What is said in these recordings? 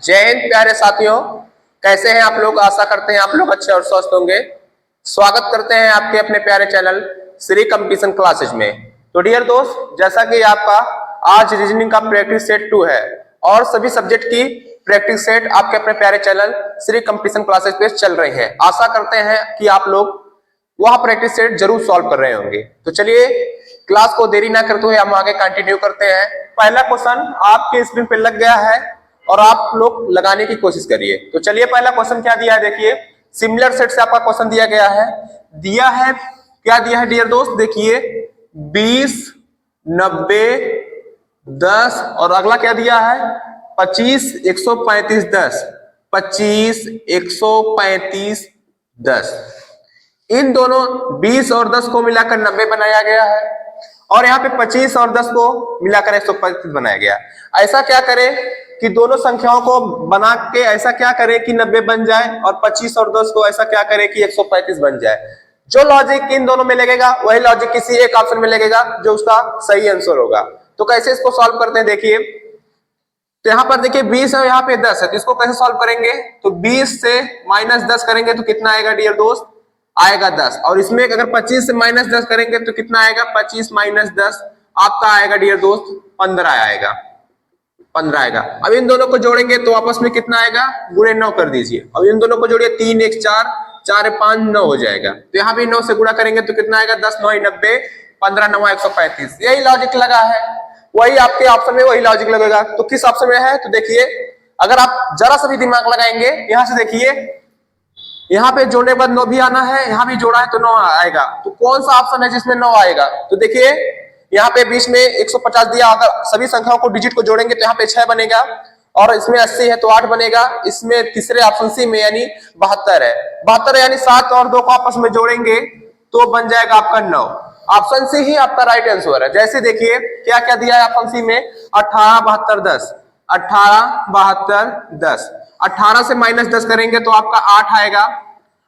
जय हिंद प्यारे साथियों, कैसे हैं आप लोग। आशा करते हैं आप लोग अच्छे और स्वस्थ होंगे। स्वागत करते हैं आपके अपने प्यारे चैनल श्री कंपटीशन क्लासेज में। तो डियर दोस्त, जैसा कि आपका आज रीजनिंग का प्रैक्टिस सेट 2 है और सभी सब्जेक्ट की प्रैक्टिस सेट आपके अपने प्यारे चैनल श्री कंपटीशन क्लासेज पे चल रहे हैं। आशा करते हैं कि आप लोग वह प्रैक्टिस सेट जरूर सॉल्व कर रहे होंगे। तो चलिए क्लास को देरी ना करते हुए हम आगे कंटिन्यू करते हैं। पहला क्वेश्चन आपके स्क्रीन पे लग गया है और आप लोग लगाने की कोशिश करिए। तो चलिए पहला क्वेश्चन क्या दिया है, देखिए सिमिलर सेट से आपका क्वेश्चन दिया गया है। क्या दिया है डियर दोस्त, देखिए 20, 90, 10 और अगला क्या दिया है 25, 135, 10, 25, 135, 10। इन दोनों 20 और 10 को मिलाकर 90 बनाया गया है और यहाँ पे 25 और 10 को मिलाकर 135 बनाया गया। ऐसा क्या करें कि दोनों संख्याओं को बना के ऐसा क्या करें कि 90 बन जाए और 25 और 10 को ऐसा क्या करें कि 135 बन जाए। जो लॉजिक इन दोनों में लगेगा वही लॉजिक किसी एक ऑप्शन में लगेगा जो उसका सही आंसर होगा। तो कैसे इसको सॉल्व करते हैं, देखिए तो यहाँ पर देखिए 20 है, यहाँ पे 10 है, तो इसको कैसे सॉल्व करेंगे। तो 20 से -10 करेंगे तो कितना आएगा डियर दोस्त, आएगा 10। और इसमें अगर 25 से -10 करेंगे तो कितना आएगा, 25 - 10 आपका आएगा डियर दोस्त 15 आएगा, 15 आएगा। अब इन दोनों को जोड़ेंगे तो आपस में कितना आएगा, गुणे 9 कर दीजिए। अब इन दोनों को जोड़िए 3 1 4, 4 5 9 हो जाएगा। तो यहाँ भी 9 से गुणा करेंगे तो कितना आएगा, 10 9 90, 15 9 135। यही लॉजिक लगा है, वही आपके ऑप्शन में वही लॉजिक लगेगा। तो किस ऑप्शन में है, तो देखिए अगर आप जरा सा भी दिमाग लगाएंगे, यहाँ से देखिए यहाँ पे जोड़ने के बाद 9 भी आना है, यहाँ भी जोड़ा है तो 9 आएगा। तो कौन सा ऑप्शन है जिसमें 9 आएगा, तो देखिए यहाँ पे बीच में 150 दिया, अगर सभी संख्याओं को डिजिट को जोड़ेंगे तो यहाँ पे 6 बनेगा और इसमें 80 है तो 8 बनेगा। इसमें तीसरे ऑप्शन सी में यानी 72 है, 72 यानी 7 और 2 को आपस में जोड़ेंगे तो बन जाएगा आपका 9। ऑप्शन सी ही आपका राइट आंसर है। जैसे देखिए क्या क्या दिया है ऑप्शन सी में, 18 72 10, 18 72 10, 18 से -10 करेंगे तो आपका 8 आएगा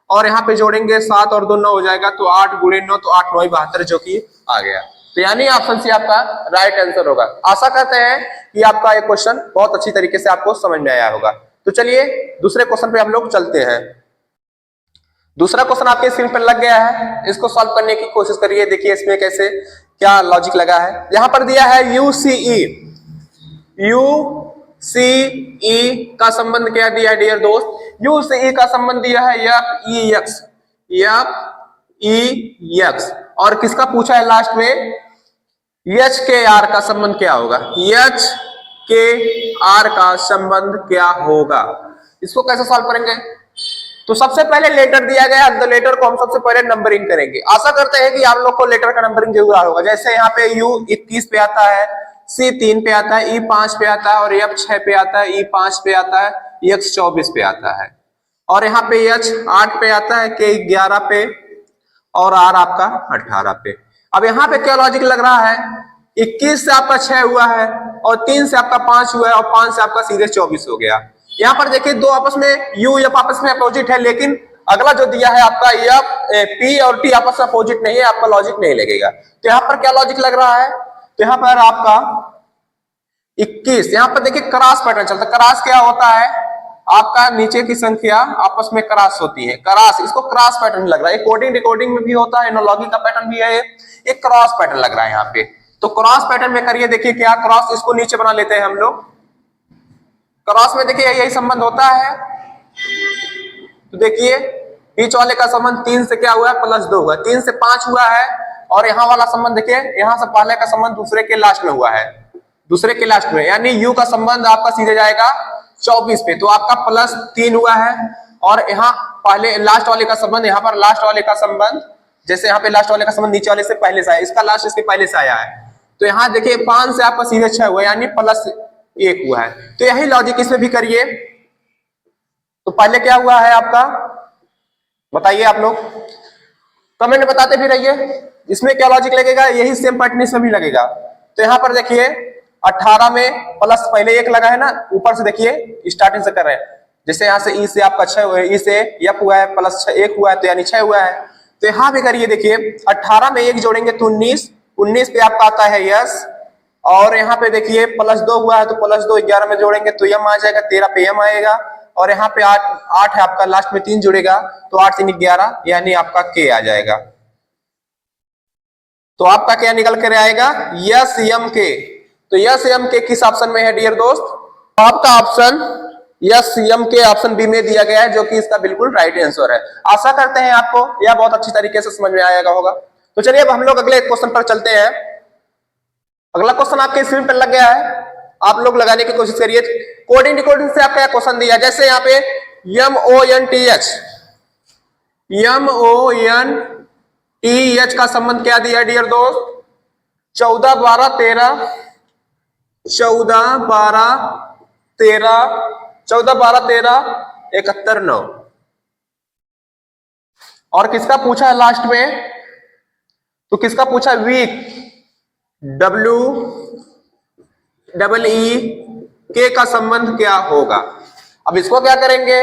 और यहाँ पे जोड़ेंगे 7 और 2 9 हो जाएगा, तो 8 गुणे 9 तो 8 9 72 जो कि आ गया। तो यानी ऑप्शन सी आपका राइट आंसर होगा। आशा करते हैं कि आपका ये क्वेश्चन बहुत अच्छी तरीके से आपको समझ में आया होगा। तो चलिए दूसरे क्वेश्चन पे हम लोग चलते हैं। दूसरा क्वेश्चन आपके स्क्रीन पर लग गया है, इसको सॉल्व करने की कोशिश करिए। देखिए इसमें कैसे क्या लॉजिक लगा है। यहाँ पर दिया है UCE का संबंध क्या दिया है डियर दोस्त, UCE का संबंध दिया है FEX और किसका पूछा है लास्ट में, HKR का संबंध क्या होगा, HKR का संबंध क्या होगा। इसको कैसे सॉल्व करेंगे, तो सबसे पहले लेटर दिया गया है, लेटर को हम सबसे पहले नंबरिंग करेंगे। आशा करते हैं कि आप लोग को लेटर का नंबरिंग जरूर होगा। जैसे यहाँ पे U 21 पे आता है, C 3 पे आता है, E 5 पे आता है और F 6 पे आता है, E 5 पे आता है, X 24 पे आता है और यहाँ पे H 8 पे आता है, K 11 पे और R आपका 18 पे। अब यहाँ पे क्या लॉजिक लग रहा है, 21 से आपका 6 हुआ है और 3 से आपका 5 हुआ है और 5 से आपका सीधे 24 हो गया। यहाँ पर देखिए दो आपस में U F आपस में अपोजिट है, लेकिन अगला जो दिया है आपका F P और T आपस में अपोजिट नहीं है, आपका लॉजिक नहीं लगेगा। तो यहाँ पर क्या लॉजिक लग रहा है, तो यहाँ पर आपका 21, यहाँ पर देखिए क्रॉस पैटर्न चलता है। क्रॉस क्या होता है, आपका नीचे की संख्या आपस में क्रॉस होती है, क्रॉस, इसको क्रॉस पैटर्न लग रहा है। कोडिंग रिकॉर्डिंग में भी होता है, एनालॉजी का पैटर्न भी है, एक क्रॉस पैटर्न लग रहा है यहाँ पे। तो क्रॉस पैटर्न में करिए, देखिए क्या क्रॉस, इसको नीचे बना लेते हैं हम लोग। क्रॉस में देखिए यही संबंध होता है। तो देखिए बीच वाले का संबंध 3 से क्या हुआ है, +2 हुआ, 3 से 5 हुआ है और यहाँ वाला संबंध देखिए यहाँ से पहले का संबंध दूसरे के लास्ट में हुआ है, दूसरे के लास्ट में, यानी U का संबंध आपका सीधे जाएगा 24 पे, तो आपका +3 हुआ है। और यहाँ पहले लास्ट वाले का संबंध, यहाँ पर लास्ट वाले का संबंध, जैसे यहाँ पे लास्ट वाले का संबंध नीचे वाले से पहले से आया, इसका लास्ट इसके पहले से आया है, तो यहाँ देखिए 5 से आपका सीधे 6 हुआ यानी +1 हुआ है। तो यही लॉजिक इसमें भी करिए। तो पहले क्या हुआ है आपका, बताइए आप लोग, कमेंट बताते भी रहिए इसमें क्या लॉजिक लगेगा, यही सेम पैटर्न इसमें भी लगेगा। तो यहाँ पर देखिए 18 में प्लस पहले 1 लगा है ना, ऊपर से देखिए स्टार्टिंग से कर रहे हैं, जैसे यहाँ से E से आपका 6, E से F हुआ है +1 हुआ है तो यानी 6 हुआ है। तो यहाँ भी करिए, देखिए 18 में 1 जोड़ेंगे तो 19, 19 पे आपका आता है यस, और यहाँ पे देखिए +2 हुआ है तो +2 11 में जोड़ेंगे तो यम आ जाएगा, 13 पे यम आएगा, और यहाँ पे 8 है आपका, लास्ट में 3 जुड़ेगा तो 8 3 11 यानी आपका के आ जाएगा। तो आपका क्या निकल कर आएगा, यस यम के। तो यस यम के किस ऑप्शन में है डियर दोस्त, आपका ऑप्शन यस यम के ऑप्शन बी में दिया गया है, जो कि इसका बिल्कुल राइट आंसर है। आशा करते हैं आपको यह बहुत अच्छी तरीके से समझ में आएगा होगा। तो चलिए अब हम लोग अगले क्वेश्चन पर चलते हैं। अगला क्वेश्चन आपके स्क्रीन पर लग गया है, आप लोग लगाने की कोशिश करिए। कोडिंग डिकोडिंग से आपका क्वेश्चन दिया, जैसे यहाँ पे MONTH का संबंध क्या दिया डियर दोस्त, 14 12 13 14 12 13 71 9। और किसका पूछा है लास्ट में, तो किसका पूछा, वीक WEEK का संबंध क्या होगा। अब इसको क्या करेंगे,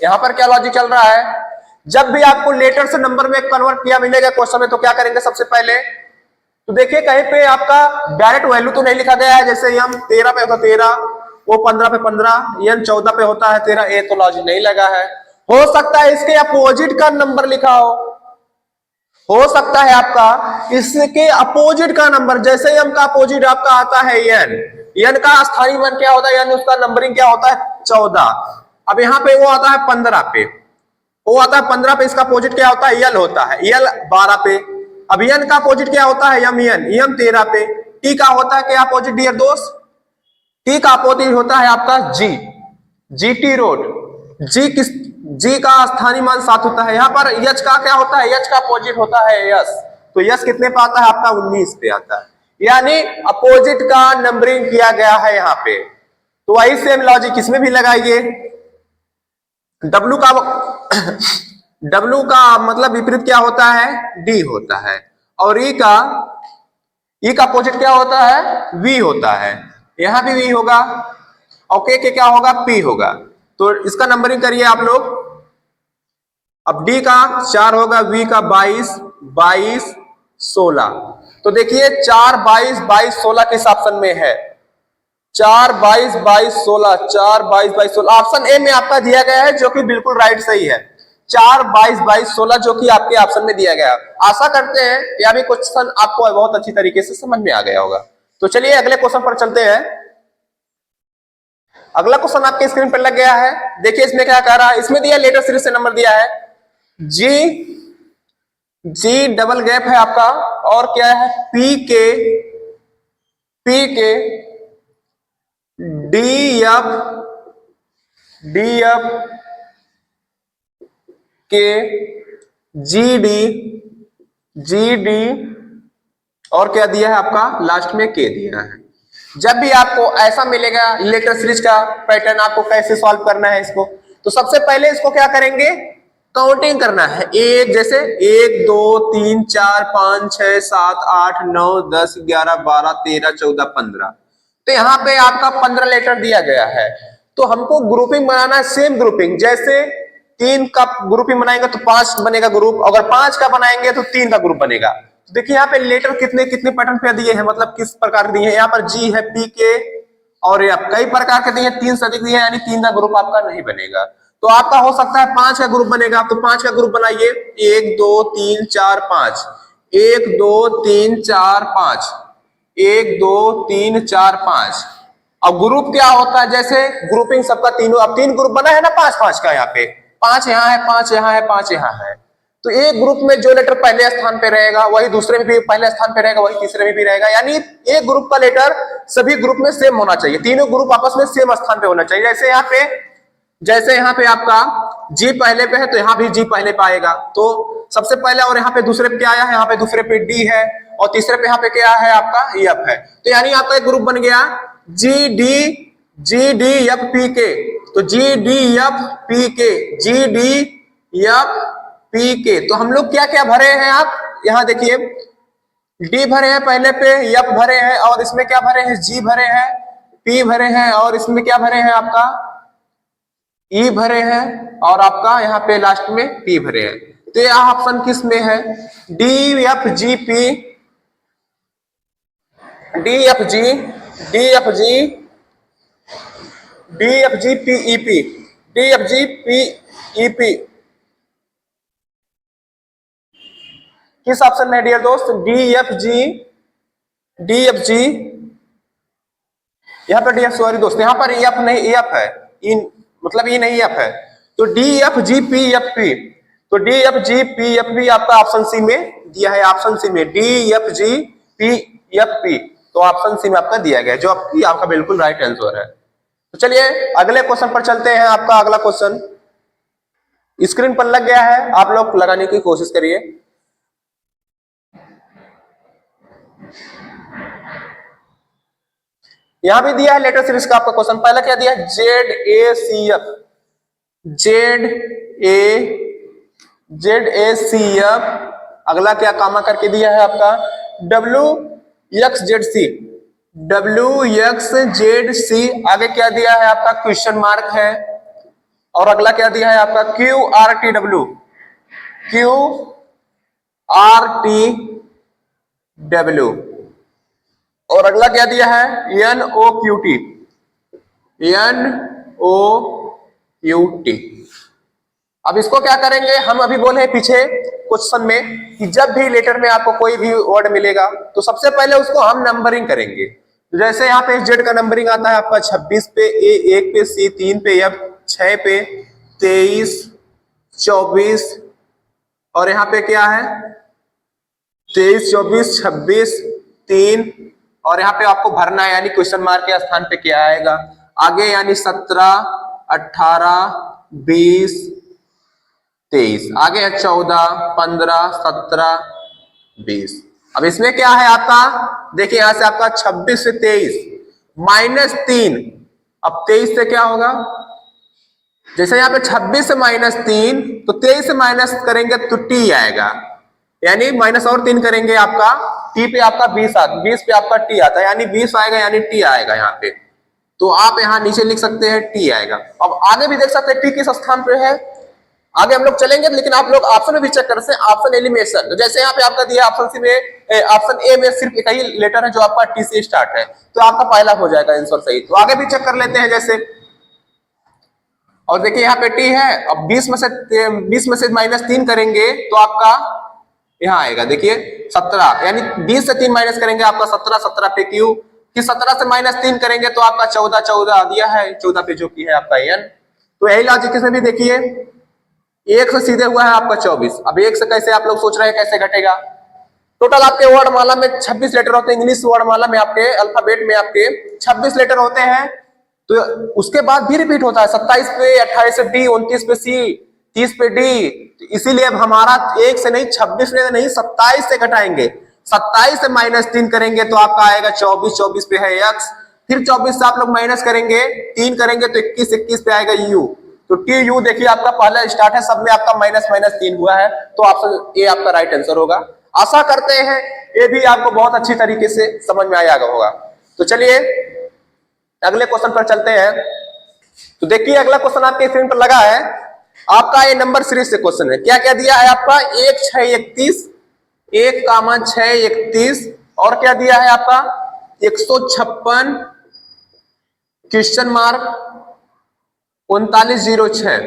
यहां पर क्या लॉजिक चल रहा है, जब भी आपको लेटर से नंबर में कन्वर्ट किया मिलेगा क्वेश्चन में, तो क्या करेंगे सबसे पहले, तो देखिए कहीं पे आपका डायरेक्ट वैल्यू तो नहीं लिखा गया है, जैसे यम 13 पे होता 13, वो 15 पे 15, यन 14 पे होता है 13, ये तो लॉजिक नहीं लगा है। हो सकता है इसके अपोजिट का नंबर लिखा हो सकता है आपका इसके अपोजिट का नंबर, जैसे यम का अपोजिट आपका आता है यन का स्थानीय मान क्या होता है, यानी उसका नंबरिंग क्या होता है 14। अब यहाँ पे वो आता है 15 पे, वो आता है 15 पे, इसका अपोजिट क्या होता है, यल होता है, यल 12 पे। अब यन का अपोजिट क्या होता है, यम 13 पे। टी का होता है क्या अपोजिट डियर दोस्त, टी का अपोजिट होता है आपका GT रोड। जी का स्थानीय मान 7 होता है। यहाँ पर यच का क्या होता है, यच का अपोजिट होता है यस, तो यस कितने पे आता है आपका 19 पे आता है, यानी अपोजिट का नंबरिंग किया गया है यहाँ पे। तो वही सेम लॉजिक इसमें भी लगाइए। W का मतलब विपरीत क्या होता है, D होता है, और E का अपोजिट क्या होता है, V होता है, यहां भी V होगा, और के क्या होगा, P होगा। तो इसका नंबरिंग करिए आप लोग। अब D का 4 होगा, V का 22 22 16। तो देखिए 4 22 22 16 किस ऑप्शन में है, 4 22 22 16, 4 22 22 16 ऑप्शन ए में आपका दिया गया है, जो कि बिल्कुल राइट सही है। 4 22 22 16 जो कि आपके ऑप्शन में दिया गया। आशा करते हैं यह भी क्वेश्चन आपको बहुत अच्छी तरीके से समझ में आ गया होगा। तो चलिए अगले क्वेश्चन पर चलते हैं। अगला क्वेश्चन आपके स्क्रीन पर लग गया है, देखिए इसमें क्या कह रहा है, इसमें दिया लेटर सीरीज से नंबर दिया है, जी डबल गैप है आपका, और क्या है पी के डी एफ के जी डी और क्या दिया है आपका लास्ट में के दिया है। जब भी आपको ऐसा मिलेगा लेटर सीरीज का पैटर्न, आपको कैसे सॉल्व करना है इसको, तो सबसे पहले इसको क्या करेंगे, काउंटिंग करना है। एक जैसे 1 2 3 4 5 6 7 8 9 10 11 12 13 14 15। तो यहाँ पे आपका 15 लेटर दिया गया है। तो हमको ग्रुपिंग बनाना है, सेम ग्रुपिंग, जैसे 3 का ग्रुपिंग बनाएंगे तो 5 बनेगा ग्रुप, अगर 5 का बनाएंगे तो 3 का ग्रुप बनेगा। तो देखिए यहाँ पे लेटर कितने कितने पैटर्न पे दिए हैं, मतलब किस प्रकार दिए हैं। यहाँ पर जी है, पी के, और कई प्रकार के दिए, 3 से अधिक दिए, यानी 3 का ग्रुप आपका नहीं बनेगा। तो आपका हो सकता है 5 का ग्रुप बनेगा, तो 5 का ग्रुप बनाइए, 1 2 3 4 5, 1 2 3 4 5, 1 2 3 4 5। अब ग्रुप क्या होता है, जैसे ग्रुपिंग सबका तीनों, अब 3 ग्रुप बना है ना 5 5 का, यहाँ पे 5 यहाँ है, 5 यहाँ है, 5 यहाँ है। तो एक ग्रुप में जो लेटर पहले स्थान पे रहेगा वही दूसरे में भी पहले स्थान पे रहेगा, वही तीसरे में भी रहेगा, यानी एक ग्रुप का लेटर सभी ग्रुप में सेम होना चाहिए, तीनों ग्रुप आपस में सेम स्थान पे होना चाहिए। जैसे यहाँ पे आपका जी पहले पे है तो यहाँ भी जी पहले पे आएगा, तो सबसे पहले, और यहाँ पे दूसरे पे क्या आया है, यहाँ पे दूसरे पे डी है, और तीसरे पे यहाँ पे क्या है आपका एफ है। तो यानी आपका एक ग्रुप बन गया जी डी एफ पी के। तो जी डी एफ पी के, जी डी एफ पी के। तो हम लोग क्या क्या भरे हैं, आप यहाँ देखिए, डी भरे हैं पहले पे, एफ भरे हैं, और इसमें क्या भरे हैं, जी भरे हैं, पी भरे हैं, और इसमें क्या भरे हैं आपका ई भरे हैं, और आपका यहाँ पे लास्ट में पी भरे हैं। तो यह ऑप्शन किस में है, D F G P D F जी, डी एफ जी, D F G P E P, D F G P E P किस ऑप्शन में डियर दोस्त? डी एफ जी, डी एफ जी, यहाँ पर डी एफ, सॉरी दोस्त, यहाँ पर एफ नहीं, एफ है, ई मतलब ई नहीं एफ है, तो D F G P F P, तो D F G P F P आपका ऑप्शन सी में दिया है, ऑप्शन सी में D F G P F P, तो ऑप्शन सी में आपका दिया गया है, जो आपका बिल्कुल राइट आंसर है। तो चलिए अगले क्वेश्चन पर चलते हैं। आपका अगला क्वेश्चन स्क्रीन पर लग गया है, आप लोग लगाने की कोशिश करिए। यहां भी दिया है लेटर सीरीज का आपका क्वेश्चन। पहला क्या दिया है? Z A C F, Z A C F. अगला क्या कामा करके दिया है आपका? W X Z C, W X Z C. आगे क्या दिया है आपका? क्वेश्चन मार्क है। और अगला क्या दिया है आपका? Q R T W, Q R T W. और अगला क्या दिया है? N O Q T, N O Q T. अब इसको क्या करेंगे? हम अभी बोले हैं पीछे क्वेश्चन में कि जब भी लेटर में आपको कोई भी वर्ड मिलेगा तो सबसे पहले उसको हम नंबरिंग करेंगे। जैसे यहाँ पे जेड का नंबरिंग आता है आपका 26 पे, ए 1 पे, सी 3 पे, एफ 6 पे, 23, 24, और यहाँ पे क्या है? 23, 24, 26, 3, और यहाँ पे आपको भरना है, यानी क्वेश्चन मार्क के स्थान पे क्या आएगा आगे, यानी 17, 18, 20, 23, आगे है 14, 15, 17, 20। अब इसमें क्या है आपका? देखिए यहां से आपका 26 से 23 -3। अब 23 से क्या होगा? जैसे यहाँ पे 26 से -3, तो 23 से माइनस करेंगे तो टी आएगा, यानी माइनस और 3 करेंगे आपका टी पे आपका 20 आता, 20 पे आपका टी आता है, यानी 20 आएगा, यानी टी आएगा यहाँ पे। तो आप यहाँ नीचे लिख सकते हैं टी आएगा। अब आगे भी देख सकते हैं टी किस स्थान पे है। आगे हम लोग चलेंगे, लेकिन आप लोग ऑप्शन में भी चेक कर सकते हैं, ऑप्शन एलिमिनेशन। तो जैसे यहाँ पे आपका दिया ऑप्शन सी में, ऑप्शन ए में सिर्फ एक ही लेटर है जो आपका टी से स्टार्ट है, तो आपका पहला हो जाएगा आंसर सही। तो आगे भी चेक कर लेते हैं जैसे, और देखिए यहाँ पे टी है। अब 20 में से -3 करेंगे तो आपका यहाँ आएगा, देखिए 17, यानी 20 से 3 माइनस करेंगे आपका 17, 17 पे क्यू, कि 17 से -3 करेंगे तो आपका 14, 14 दिया है, 14 पे जो की है आपका एन। तो यही लॉजिक इसमें भी देखिए, 1 से सीधे हुआ है आपका 24। अब 1 से कैसे आप लोग सोच रहे हैं कैसे घटेगा? टोटल आपके वर्डमाला में 26 लेटर होते हैं, इंग्लिश वर्डमाला में आपके अल्फाबेट में आपके 26 लेटर होते हैं। तो उसके बाद भी रिपीट होता है, 27 पे 28 से डी, 29 पे सी, 30 पे डी। इसीलिए अब हमारा 1 से नहीं, 26 से नहीं, 27 से घटाएंगे। 27 से -3 करेंगे तो आपका आएगा 24, 24 पे है एक्स, फिर 24 से आप लोग माइनस करेंगे, 3 करेंगे तो 21, 21 पे आएगा यू। तो टी यू देखिए आपका पहला स्टार्ट है, सब में आपका -3 हुआ है, तो ऑप्शन ए आपका राइट आंसर होगा। आशा करते हैं ये भी आपको बहुत अच्छी तरीके से समझ में आया होगा। तो चलिए अगले क्वेश्चन पर चलते हैं। तो देखिए अगला क्वेश्चन आपके स्क्रीन पर लगा है, आपका ये नंबर सीरीज से क्वेश्चन है। क्या क्या दिया है आपका? 1, 6, 31, 1, 6, 31, और क्या दिया है आपका? 156, क्वेश्चन मार्क 3906।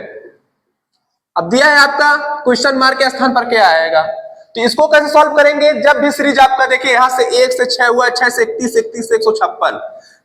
अब दिया है आपका क्वेश्चन मार्क के स्थान पर क्या आएगा? तो इसको कैसे सॉल्व करेंगे? जब भी सीरीज आपका देखिए यहाँ से 1 से 6 हुआ, 6 से 31, 31 से 156,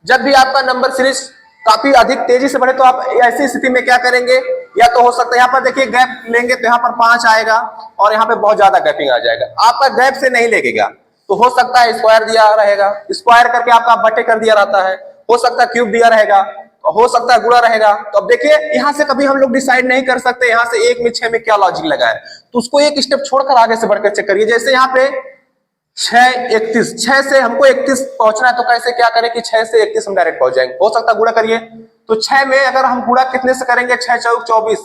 जब भी आपका नंबर सीरीज काफी अधिक तेजी से बढ़े तो आप ऐसी स्थिति में क्या करेंगे? या तो हो सकता है यहाँ पर देखिए गैप लेंगे तो यहाँ पर 5 आएगा और यहाँ पे बहुत ज्यादा गैपिंग आ जाएगा। आपका गैप से नहीं लगेगा तो हो सकता है स्क्वायर दिया रहेगा, स्क्वायर करके आपका बटे कर दिया रहता है, हो सकता है क्यूब दिया रहेगा, हो सकता है गुणा रहेगा। तो अब देखिए यहाँ से कभी हम लोग डिसाइड नहीं कर सकते यहाँ से 1 में 6 में क्या लॉजिक लगा है, तो उसको एक स्टेप छोड़कर आगे से बढ़कर चेक करिए। जैसे यहाँ पे 6, 31, 6 से हमको 31 पहुंचना है, तो कैसे क्या करें कि 6 से 31 हम डायरेक्ट पहुंच जाएंगे। हो सकता है गुणा करिए, तो 6 में अगर हम गुणा कितने से करेंगे? 6 चौक 24,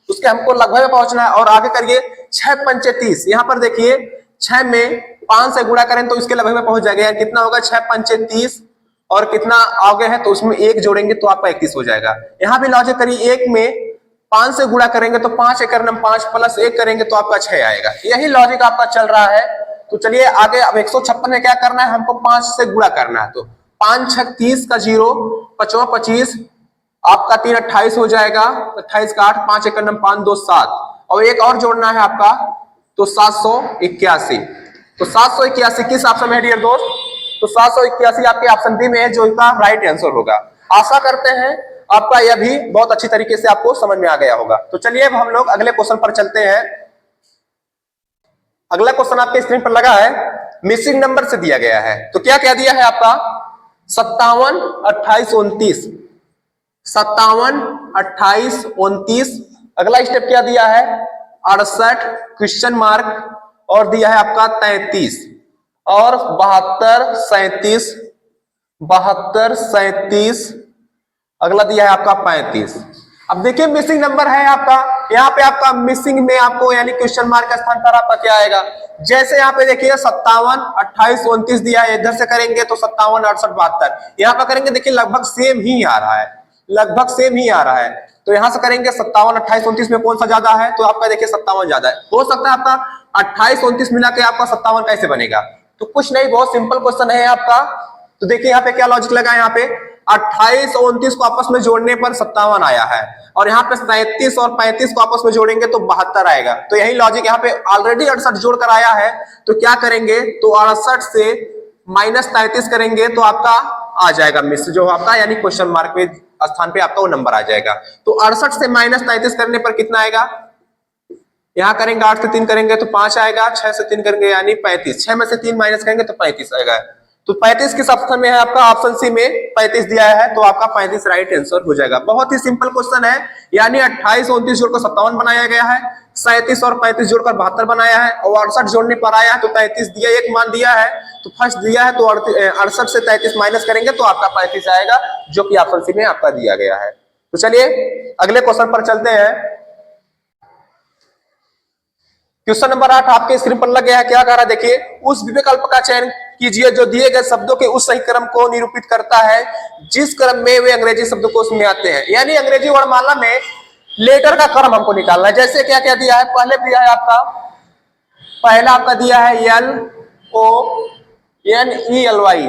उसके हमको लगभग पहुंचना है। और आगे करिए 6 पंचे 30, यहाँ पर देखिए 6 में 5 से गुणा करें तो इसके लगभग में पहुंच जाएगा। कितना होगा? 6 पंचे 30, और कितना आगे है तो उसमें 1 जोड़ेंगे तो आपका 31 हो जाएगा। यहाँ भी लॉजिक करिए, 1 में 5 से गुणा करेंगे तो 5 1 5 प्लस 1 करेंगे तो आपका 6 आएगा। यही लॉजिक आपका चल रहा है तो चलिए आगे, अब 156 में क्या करना है, हमको 5 से गुणा करना है। तो 5 6 30 का 0, 5 25, आपका 3 28 हो जाएगा, 28 का 8, 5 1 9 5 2 7, और एक और जोड़ना है आपका, तो 781। तो 781 किस ऑप्शन में है डियर दोस्त? तो 781 आपके ऑप्शन बी में है, जो इसका राइट आंसर होगा। आशा करते हैं आपका यह भी बहुत अच्छी तरीके से आपको समझ में आ गया होगा। तो चलिए अब हम लोग अगले क्वेश्चन पर चलते हैं। अगला क्वेश्चन आपके स्क्रीन पर लगा है, मिसिंग नंबर से दिया गया है। तो क्या क्या दिया है आपका? 57 28 29, 57 28 29। अगला स्टेप क्या दिया है? 68 क्वेश्चन मार्क, और दिया है आपका 33, और 72 37, 72 37। अगला दिया है आपका 35। अब देखिए मिसिंग नंबर है आपका, यहाँ पे आपका मिसिंग में आपको यानी क्वेश्चन मार्क के स्थान पर आपका क्या आएगा? जैसे यहाँ पे देखिए 57 28 29 दिया है, इधर से करेंगे तो 57 68 72, यहाँ पर करेंगे देखिए लगभग सेम ही आ रहा है, लगभग सेम ही आ रहा है। तो यहां से करेंगे 57 28 29 में कौन सा ज्यादा है? तो आपका देखिए 57 ज्यादा है। हो सकता है आपका 28 29 मिला के आपका 57 कैसे बनेगा? तो कुछ नहीं, बहुत सिंपल क्वेश्चन है आपका। तो देखिए यहाँ पे क्या लॉजिक लगा है, यहाँ पे 28 और 29 को आपस में जोड़ने पर 57 आया है, और यहाँ पे 37 और 35 को आपस में जोड़ेंगे तो 72 आएगा। तो यही लॉजिक यहाँ पे ऑलरेडी 68 जोड़कर आया है, तो क्या करेंगे, तो 68 से माइनस 33 करेंगे तो आपका आ जाएगा मिस, जो आपका यानी क्वेश्चन मार्क में स्थान पे आपका वो नंबर आ जाएगा। तो 68 से माइनस 33 करने पर कितना आएगा? यहां करेंगे 8 से 3 करेंगे तो 5 आएगा, 6 से 3 करेंगे यानी 35, 6 में से 3 माइनस करेंगे तो 35 आएगा। तो 35 किस ऑप्शन में है आपका? ऑप्शन सी में 35 दिया है, तो आपका 35 राइट आंसर हो जाएगा। बहुत ही सिंपल क्वेश्चन है, यानी 28 29 जोड़कर 57 बनाया गया है, 37 और 35 जोड़कर 72 बनाया है, और 68 जोड़ने पर आया तो 33 दिया, एक मान दिया है तो फर्स्ट दिया है, तो 68 से 33 माइनस करेंगे तो आपका 35 आएगा, जो कि ऑप्शन सी में आपका दिया गया है। तो चलिए अगले क्वेश्चन पर चलते हैं। क्वेश्चन नंबर 8 आपके स्क्रीन पर लग गया है। क्या कह रहा है देखिए, उस विकल्प का चयन कीजिए जो दिए गए शब्दों के उस सही क्रम को निरूपित करता है जिस क्रम में वे अंग्रेजी शब्दों को उसमें आते हैं। यानी अंग्रेजी वर्णमाला में लेटर का क्रम हमको निकालना है। जैसे क्या क्या दिया है, पहले दिया है आपका, पहला आपका दिया है LONELY,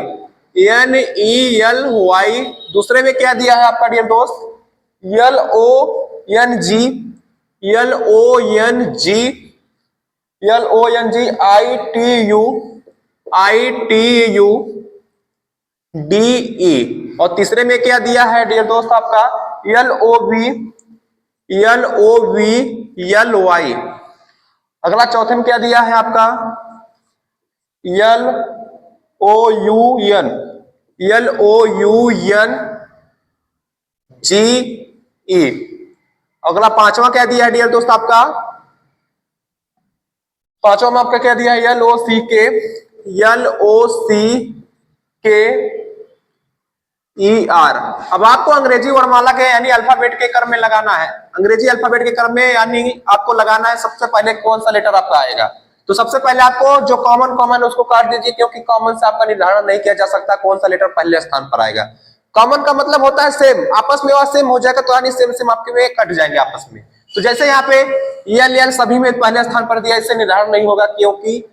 NELY। दूसरे में क्या दिया है आपका डियर दोस्त? LONG, ITUDE। और तीसरे में क्या दिया है डियर दोस्त आपका? LOVLY। अगला चौथे में क्या दिया है आपका? LOUNGE। अगला पांचवा क्या दिया है डियर दोस्त आपका? पांचवा में आपका क्या दिया है? LOCKER। अब आपको अंग्रेजी वर्णमाला के यानी अल्फाबेट के क्रम में लगाना है। अंग्रेजी अल्फाबेट के क्रम में यानी आपको लगाना है, सबसे पहले कौन सा लेटर आपका आएगा। तो सबसे पहले आपको जो कॉमन है उसको काट दीजिए, क्योंकि कॉमन से आपका निर्धारण नहीं किया जा सकता कौन सा लेटर पहले स्थान पर आएगा। कॉमन का मतलब होता है सेम, आपस में वह सेम हो जाएगा, तो यानी सेम सेम आपके में कट जाएंगे आपस में। तो जैसे यहाँ पे EL सभी में पहले स्थान पर दिया, इससे निर्धारण नहीं होगा, क्योंकि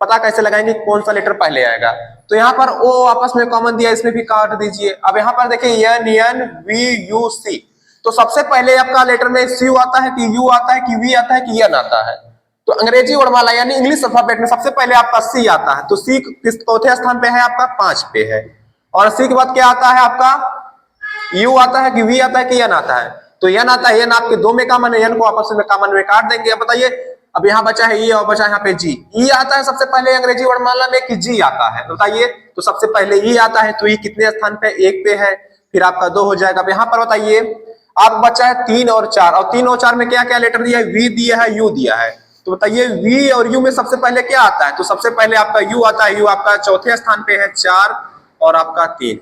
पता कैसे लगाएंगे कौन सा लेटर पहले आएगा। तो यहाँ पर O आपस में कॉमन दिया, इसमें भी काट दीजिए। अब यहाँ पर देखिए NNVUC, तो सबसे पहले आपका लेटर में CU आता है कि U आता है कि V आता है कि N आता है? तो अंग्रेजी वर्णमाला यानी इंग्लिश अल्फाबेट में सबसे पहले आपका C आता है। तो C किस चौथे स्थान पे है आपका? 5 पे है। और C के बाद क्या आता है आपका? U आता है कि V आता है कि N आता है? तो N आता है। N आपके दो में कॉमन है, N को आपस में कॉमन में काट देंगे। अब बताइए, अब यहाँ बचा है E और बचा है यहाँ पे G। E आता है सबसे पहले अंग्रेजी वर्णमाला में कि G आता है? बताइए, तो सबसे पहले E आता है, तो E कितने स्थान पे? 1 पे है, फिर आपका 2 हो जाएगा। अब यहाँ पर बताइए, आप बचा है 3 और 4, और 3 और 4 में क्या क्या लेटर दिया है? V दिया है, U दिया है। तो बताइए V और U में सबसे पहले क्या आता है? तो सबसे पहले आपका U आता है। U आपका चौथे स्थान पे है, 4 और आपका 3।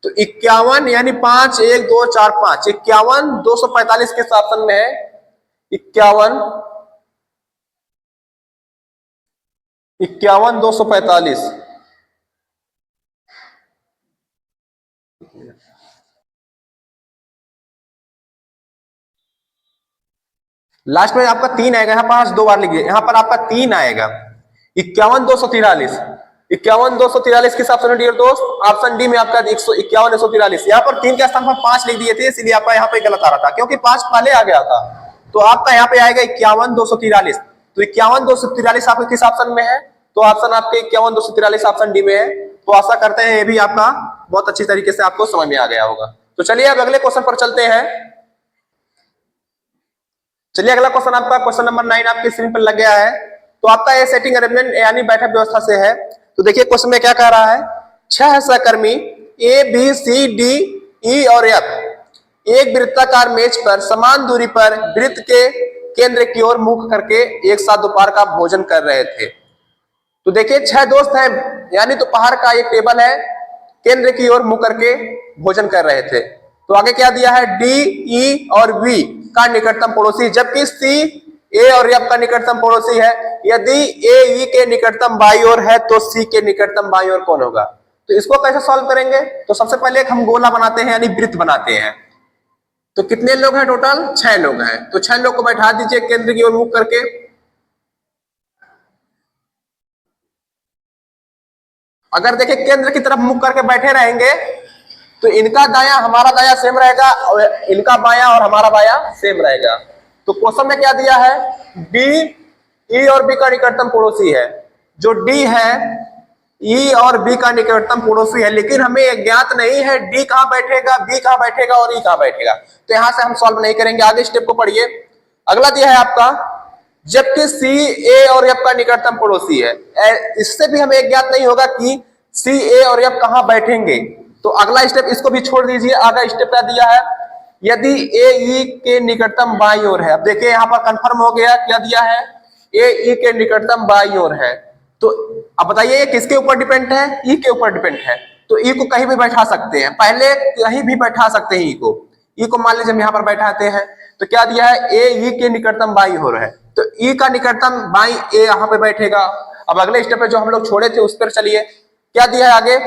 तो 51 यानी 5 1 2 4 5, 51 245 के ऑप्शन में है। 51 245। लास्ट में आपका 3 आएगा, यहाँ 5 दो बार लिखिए, यहाँ पर आपका 3 आएगा। 51243, 51243 किस ऑप्शन है डियर दोस्त? ऑप्शन डी में आपका 151 यहाँ पर 3 के स्थान पर 5 लिख दिए थे, इसलिए आपका यहाँ पे गलत आ रहा था, क्योंकि 5 पहले आ गया था। तो आपका यहाँ पे आएगा 51243। तो 51243 आपके किस ऑप्शन में है? तो ऑप्शन आपके 51243 ऑप्शन डी में है। तो आशा करते हैं ये भी आपका बहुत अच्छी तरीके से आपको समझ में आ गया होगा। तो चलिए अब अगले क्वेश्चन पर चलते हैं। चलिए अगला क्वेश्चन आपका क्वेश्चन नंबर 9 आपकी स्क्रीन पर लग गया है। तो आपका ये सेटिंग अरेंजमेंट यानी बैठक व्यवस्था से है। तो देखिए क्वेश्चन में क्या कह रहा है, 6 सहकर्मी A B C D E और एफ एक वृत्ताकार मेज पर समान दूरी पर वृत्त के केंद्र की ओर मुख करके एक साथ दोपहर का भोजन कर रहे थे। तो देखिए 6 दोस्त हैं, यानी दोपहर का एक टेबल है, केंद्र की ओर मुख करके भोजन कर रहे थे। तो आगे क्या दिया है, डी ई और वी का निकटतम पड़ोसी, जबकि सी ए और एफ का निकटतम पड़ोसी है। यदि ए ई के निकटतम बाई ओर है तो सी के निकटतम बाई ओर कौन होगा? तो इसको कैसे सॉल्व करेंगे? तो सबसे पहले एक हम गोला बनाते हैं यानी वृत्त बनाते हैं। तो कितने लोग हैं टोटल? 6 लोग हैं। तो 6 लोग को बैठा दीजिए केंद्र की ओर मुख करके। अगर देखिए केंद्र की तरफ मुख करके बैठे रहेंगे तो इनका दाया हमारा दाया सेम रहेगा और इनका बाया और हमारा बाया सेम रहेगा। तो क्वेश्चन में क्या दिया है, डी ई और बी का निकटतम पड़ोसी है। जो डी है ई और बी का निकटतम पड़ोसी है, लेकिन हमें ज्ञात नहीं है डी कहां बैठेगा, बी कहां बैठेगा और ई कहां बैठेगा। तो यहां से हम सॉल्व नहीं करेंगे, आगे स्टेप को पढ़िए। अगला दिया है आपका, जबकि सी ए और एफ का निकटतम पड़ोसी है। इससे भी हमें ज्ञात नहीं होगा कि सी ए और एफ कहां बैठेंगे। तो अगला स्टेप इसको भी छोड़ दीजिए। अगला स्टेप क्या दिया है, यदि ए ई के निकटतम बाईं ओर है। अब देखिए यहां पर कंफर्म हो गया, क्या दिया है, ए ई के निकटतम बाईं ओर है। तो अब बताइए ये किसके ऊपर डिपेंड है? ई के ऊपर डिपेंड है। तो ई को कहीं भी बैठा सकते हैं, पहले कहीं भी बैठा सकते हैं। ई को मान लीजिए हम यहाँ पर बैठाते हैं। तो क्या दिया है, ए ई के निकटतम बाईं ओर है, तो ई का निकटतम बाईं ए यहाँ पे बैठेगा। अब अगले स्टेप पे जो हम लोग छोड़े थे उस पर चलिए, क्या दिया है आगे,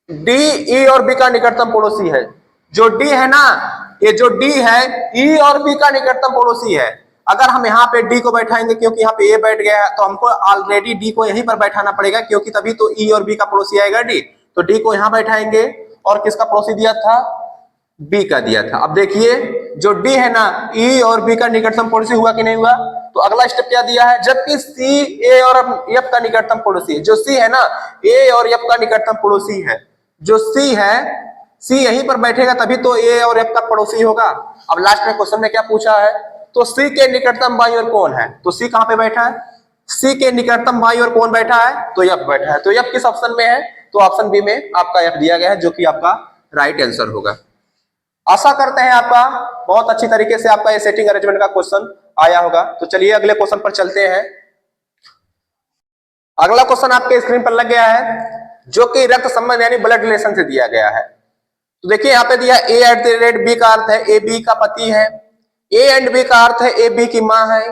डी ई और बी का निकटतम पड़ोसी है। जो डी है ना, ये जो डी है ई और बी का निकटतम पड़ोसी है। अगर हम यहाँ पे डी को बैठाएंगे, क्योंकि यहाँ पे ए बैठ गया है, तो हमको ऑलरेडी डी को यहीं पर बैठाना पड़ेगा, क्योंकि तभी तो ई और बी का पड़ोसी आएगा डी। तो डी को यहाँ बैठाएंगे और किसका पड़ोसी दिया था, बी का दिया था। अब देखिए जो डी है ना, ई और बी का निकटतम पड़ोसी हुआ कि नहीं हुआ। तो अगला स्टेप क्या दिया है, जबकि सी ए और एफ का निकटतम पड़ोसी है। जो सी है ना, ए और एफ का निकटतम पड़ोसी है। जो सी है, सी यहीं पर बैठेगा तभी तो ए और एफ का पड़ोसी होगा। अब लास्ट में क्वेश्चन में क्या पूछा है, तो सी के निकटतम बाईं ओर कौन है? तो सी कहां पे बैठा है, सी के निकटतम बाईं ओर कौन बैठा है, तो एफ बैठा है। तो एफ किस ऑप्शन में है, तो ऑप्शन बी में आपका एफ दिया गया है, जो कि आपका राइट आंसर होगा। आशा करते हैं आपका बहुत अच्छी तरीके से आपका ये सेटिंग अरेंजमेंट का क्वेश्चन आया होगा। तो चलिए अगले क्वेश्चन पर चलते हैं। अगला क्वेश्चन आपके स्क्रीन पर लग गया है, जो कि रक्त संबंध यानी ब्लड रिलेशन से दिया गया है। तो देखिए यहाँ पे दिया ए एट द रेट बी का अर्थ है ए बी का पति है, ए एंड बी का अर्थ है ए बी की माँ है,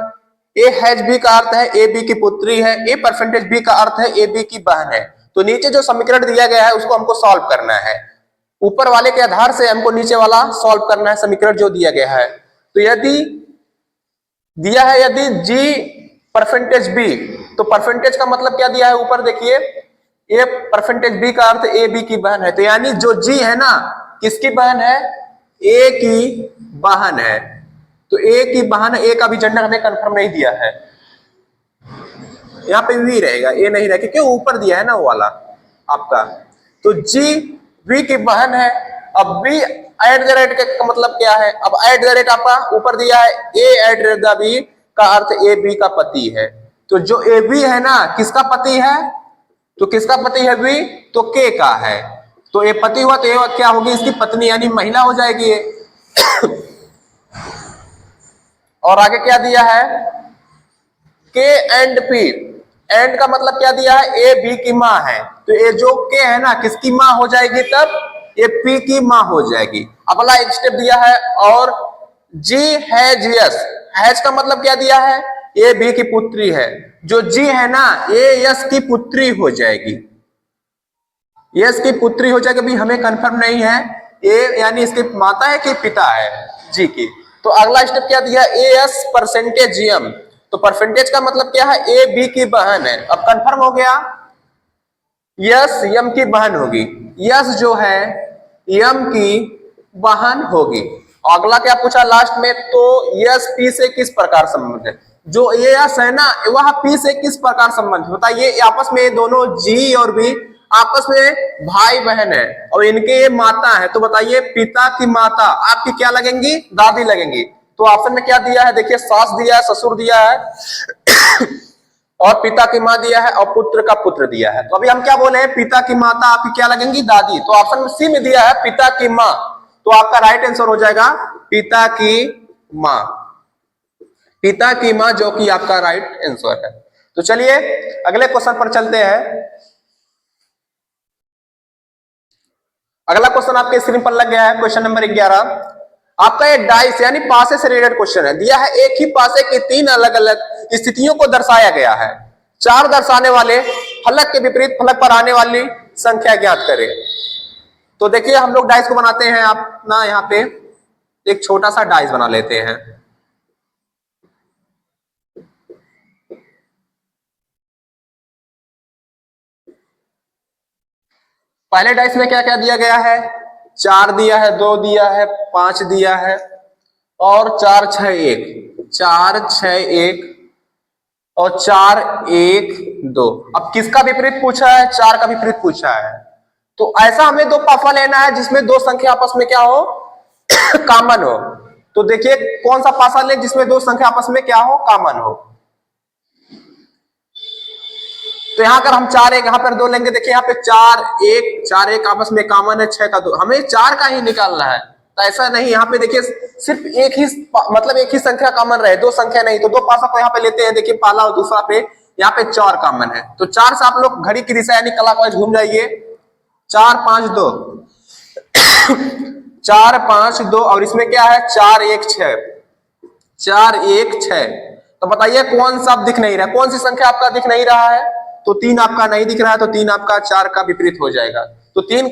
ए हैज बी का अर्थ है ए बी की पुत्री है, ए परसेंटेज बी का अर्थ है ए बी की बहन है। तो नीचे जो समीकरण दिया गया है उसको हमको सॉल्व करना है। ऊपर वाले के आधार से हमको नीचे वाला सॉल्व करना है, समीकरण जो दिया गया है। तो यदि दिया है यदि जी परसेंटेज बी, तो परसेंटेज का मतलब क्या दिया है, ऊपर देखिए ए परसेंटेज बी का अर्थ ए बी की बहन है। तो यानी जो जी है ना, किसकी बहन है, ए की बहन है। तो ए की बहन, ए का भी जेंडर हमें कंफर्म नहीं दिया है, यहाँ पे वी रहेगा, ए नहीं रहेगा क्योंकि ऊपर दिया है ना वो वाला आपका। तो जी वी की बहन है। अब बी एट द रेट का मतलब क्या है, अब एट द रेट आपका ऊपर दिया है ए एट द बी का अर्थ ए बी का पति है। तो जो ए बी है ना, किसका पति है, तो किसका पति है बी, तो के का है। तो ए पति हुआ तो ए क्या होगी, इसकी पत्नी यानी महिला हो जाएगी ये। और आगे क्या दिया है, के एंड पी, एंड का मतलब क्या दिया है, ए बी की माँ है। तो ये जो के है ना, किसकी माँ हो जाएगी, तब ये पी की माँ हो जाएगी। अगला एक स्टेप दिया है, और जी हैज यस, हैज का मतलब क्या दिया है, ए बी की पुत्री है। जो जी है ना, ए यस की पुत्री हो जाएगी, यस की पुत्री हो जाएगी। अभी हमें कंफर्म नहीं है ए यानी इसकी माता है कि पिता है जी की। तो अगला स्टेप क्या दिया, ए एस परसेंटेज एम, तो परसेंटेज का मतलब क्या है, ए बी की बहन है। अब कंफर्म हो गया, यस यम की बहन होगी, यस जो है यम की बहन होगी। अगला क्या पूछा लास्ट में, तो यस पी से किस प्रकार संबंध है, जो ये यस है ना वह पी से किस प्रकार संबंध है, बताइए। आपस में दोनों जी और बी आपस में भाई बहन है और इनके ये माता है, तो बताइए पिता की माता आपकी क्या लगेंगी, दादी लगेंगी। तो ऑप्शन में क्या दिया है, देखिए सास दिया है, ससुर दिया है और पिता की माँ दिया है और पुत्र का पुत्र दिया है। तो अभी हम क्या बोले हैं, पिता की माता आपकी क्या लगेंगी, दादी। तो ऑप्शन सी में दिया है पिता की माँ, तो आपका राइट आंसर हो जाएगा पिता की माँ, पिता की माँ, जो कि आपका राइट आंसर है। तो चलिए अगले क्वेश्चन पर चलते हैं। अगला क्वेश्चन आपके स्क्रीन पर लग गया है, क्वेश्चन नंबर 11। आपका ये डाइस यानी पासे से रिलेटेड क्वेश्चन है, दिया है एक ही पासे की तीन अलग अलग स्थितियों को दर्शाया गया है, चार दर्शाने वाले फलक के विपरीत फलक पर आने वाली संख्या ज्ञात करें। तो देखिए हम लोग डाइस को बनाते हैं, आप ना यहाँ पे एक छोटा सा डाइस बना लेते हैं। पहले डाइस में क्या क्या दिया गया है, 4 दिया है, 2 दिया है, 5 दिया है और 4 6 1, 4 6 1 और 4 1 2। अब किसका विपरीत पूछा है, 4 का विपरीत पूछा है। तो ऐसा हमें दो पासा लेना है जिसमें दो संख्या आपस में क्या हो कॉमन हो। तो देखिए कौन सा पासा ले जिसमें दो संख्या आपस में क्या हो, कॉमन हो। तो यहां अगर हम 4 1 यहां पर 2 लेंगे, देखिए यहाँ पे 4 1 आपस में कॉमन है, 6 का 2, हमें 4 का ही निकालना है। तो ऐसा नहीं, यहाँ पे देखिए सिर्फ एक ही मतलब एक ही संख्या कॉमन रहे, दो संख्या नहीं। तो दो पासा को यहाँ पे लेते हैं, देखिए पहला और दूसरा पे यहाँ पे 4 कॉमन है। तो 4 से आप लोग घड़ी की दिशा यानी क्लॉकवाइज घूम जाइए, 4 5 2 4 5 2 और इसमें क्या है 4 1 6, 4 1 6। तो बताइए कौन सा दिख नहीं रहा, कौन सी संख्या आपका दिख नहीं रहा है, तो 3 आपका नहीं दिख रहा है, तो 3 आपका 4 का विपरीत हो जाएगा। तो 3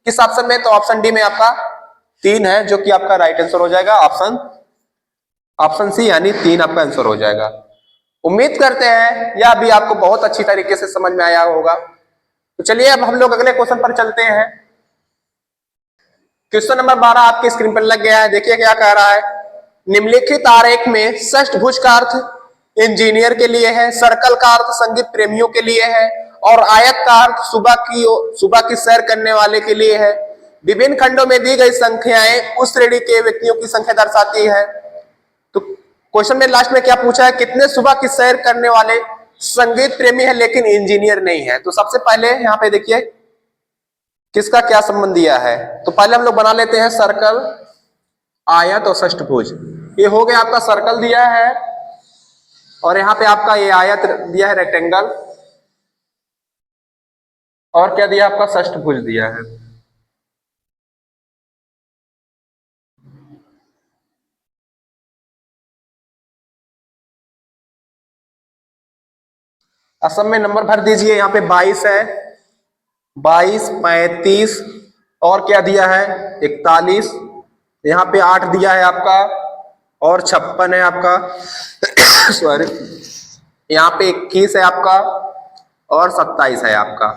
किस ऑप्शन में, तो ऑप्शन डी में आपका 3 है, जो कि आपका राइट आंसर हो जाएगा, ऑप्शन सी यानी 3 आपका आंसर हो जाएगा। उम्मीद करते हैं यह भी आपको बहुत अच्छी तरीके से समझ में आया होगा। तो चलिए अब हम लोग अगले क्वेश्चन पर चलते हैं। क्वेश्चन नंबर 12 आपके स्क्रीन पर लग गया है, देखिए क्या कह रहा है। निम्नलिखित आरेख में षष्ठभुज का अर्थ इंजीनियर के लिए है, सर्कल का अर्थ संगीत प्रेमियों के लिए है और आयत का अर्थ सुबह की सैर करने वाले के लिए है। विभिन्न खंडों में दी गई संख्याएं उस श्रेणी के व्यक्तियों की संख्या दर्शाती है। तो क्वेश्चन में लास्ट में क्या पूछा है, कितने सुबह की सैर करने वाले संगीत प्रेमी है लेकिन इंजीनियर नहीं है। तो सबसे पहले यहाँ पे देखिए किसका क्या संबंध दिया है। तो पहले हम लोग बना लेते हैं सर्कल, आयत और षष्ठभुज। ये हो गया आपका सर्कल दिया है और यहाँ पे आपका ये आयत दिया है रेक्टेंगल, और क्या दिया आपका षष्ठभुज दिया है। असम में नंबर भर दीजिए, यहाँ पे 22 है, 22 35 और क्या दिया है 41, यहाँ पे 8 दिया है आपका और 56 है आपका सॉरी, यहाँ पे 21 है आपका और 27 है आपका।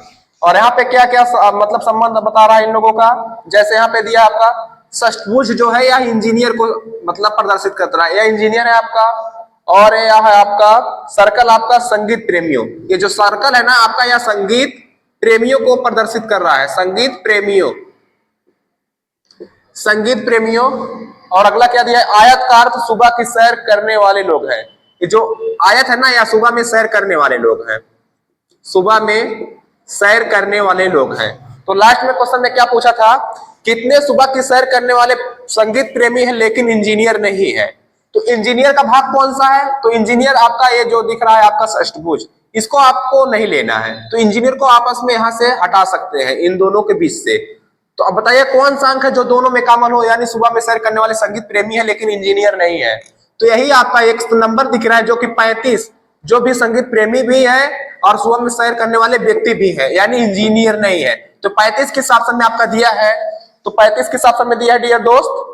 और यहाँ पे क्या क्या मतलब संबंध बता रहा है इन लोगों का, जैसे यहाँ पे दिया आपका षष्ठभुज जो है यह इंजीनियर को मतलब प्रदर्शित कर रहा है, यह इंजीनियर है आपका। और यह है आपका सर्कल आपका संगीत प्रेमियों, ये जो सर्कल है ना आपका यह संगीत प्रेमियों को प्रदर्शित कर रहा है, संगीत प्रेमियों, संगीत प्रेमियों। और अगला क्या दिया है, आयत का अर्थ सुबह की सैर करने वाले लोग हैं। ये जो आयत है ना यह सुबह में सैर करने वाले लोग हैं, सुबह में सैर करने वाले लोग हैं। तो लास्ट में क्वेश्चन में क्या पूछा था, कितने सुबह की सैर करने वाले संगीत प्रेमी हैं लेकिन इंजीनियर नहीं है। तो इंजीनियर का भाग कौन सा है, तो इंजीनियर आपका ये जो दिख रहा है आपका षष्ठभुज, इसको आपको नहीं लेना है। तो इंजीनियर को आपस में यहां से हटा सकते हैं इन दोनों के बीच से। तो अब बताइए कौन सा अंक है जो दोनों में कॉमन हो, यानी सुबह में सैर करने वाले संगीत प्रेमी है लेकिन इंजीनियर नहीं है। तो यही आपका एक नंबर दिख रहा है जो कि 35, जो भी संगीत प्रेमी भी है और सुबह में सैर करने वाले व्यक्ति भी है, यानी इंजीनियर नहीं है। तो 35 किस ऑप्शन में आपका दिया है, तो 35 किस ऑप्शन में दिया है डियर दोस्त,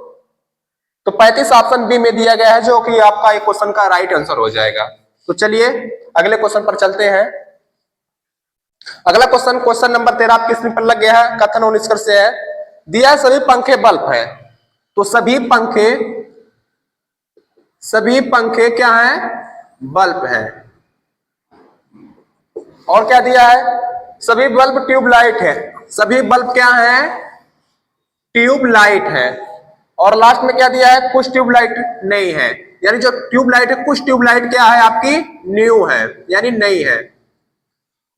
तो 35 ऑप्शन बी में दिया गया है, जो कि आपका एक क्वेश्चन का राइट आंसर हो जाएगा। तो चलिए अगले क्वेश्चन पर चलते हैं। अगला क्वेश्चन, क्वेश्चन नंबर 13 आपकी स्क्रीन पर लग गया है। कथन और निष्कर्ष है, दिया सभी पंखे बल्ब है, तो सभी पंखे क्या हैं? बल्ब हैं। और क्या दिया है? सभी बल्ब ट्यूबलाइट है। सभी बल्ब क्या हैं? ट्यूबलाइट है। और लास्ट में क्या दिया है? कुछ ट्यूबलाइट नहीं है, यानी जो ट्यूबलाइट है, कुछ ट्यूबलाइट क्या है आपकी? न्यू है, यानी नई है।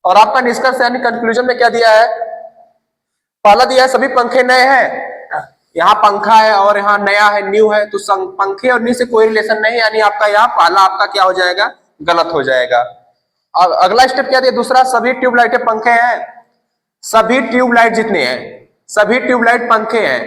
और आपका निष्कर्ष यानी कंक्लूजन में क्या दिया है? पहला दिया है सभी पंखे नए हैं, यहाँ पंखा है और यहाँ नया है, न्यू है, तो पंखे और न्यू से कोई रिलेशन नहीं, यानी आपका यहाँ पहला आपका क्या हो जाएगा? गलत हो जाएगा। अब अगला स्टेप क्या दिया? दूसरा, सभी ट्यूबलाइट पंखे हैं। सभी ट्यूबलाइट जितने हैं, सभी ट्यूबलाइट पंखे हैं,